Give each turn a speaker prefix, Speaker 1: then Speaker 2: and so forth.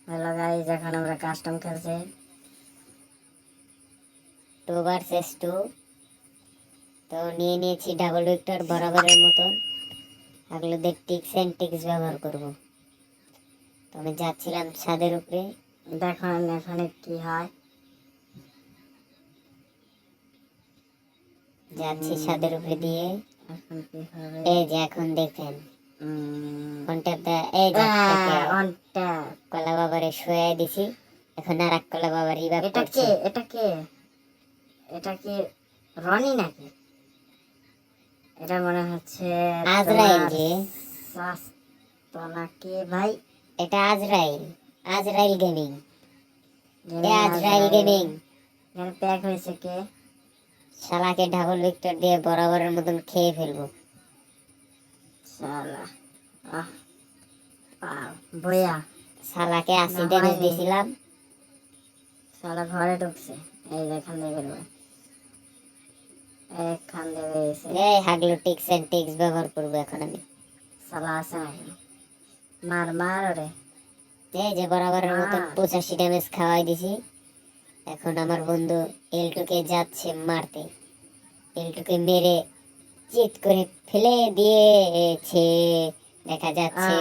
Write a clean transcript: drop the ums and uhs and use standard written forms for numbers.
Speaker 1: Hello guys, এখন আমরা custom খেলছি 2 ভার্সেস 2। তো নিয়ে নিয়েছি ডাবল ভিক্টর বরাবরের মতন। এগুলোদের টিক্স এন্ড টিক্স ব্যবহার করব। তো আমি যাচ্ছিলাম ছাদের উপরে, দেখুন এখানে কি হয়। যাচ্ছি ছাদের উপরে দিয়ে, এখন কি হবে এই যে এখন দেখেন কোনটা এই যে কোনটা কলা বাবারে শুয়ে দিছি। এখন আর এক কলা বাবা রিভাইভ করছে। এটা কি রনি নাকি? এটা মনে হচ্ছে আজরাইল যে তো নাকি ভাই? এটা আজরাইল, আজরাইল গেমিং। আজরাইল গেমিং এখানে প্যাক হয়েছে কে? শালাকে ডাবল ভিক্টর দিয়ে বরাবরের মতন খেয়ে ফেলবো শালা। বইয়া শালাকে 80 ড্যামেজ দিয়েছিলাম, শালা ঘরে ঢুকছে। এই এখান থেকে বেরোবে, এখান থেকে বেরিয়েছে। এই হাগলো টিক্স এন্ড টিক্স ব্যবহার করবো এখন আমি। শালা আছে নাকি? মার মার ওরে। এই যে বরাবরের মতন 85 ড্যামেজ খাওয়াই দিছি। এখন আমার বন্ধু এলটুকে যাচ্ছে মারতে। এলটুকে মেরে চিৎ করে ফেলে দিয়েছে, দেখা যাচ্ছে।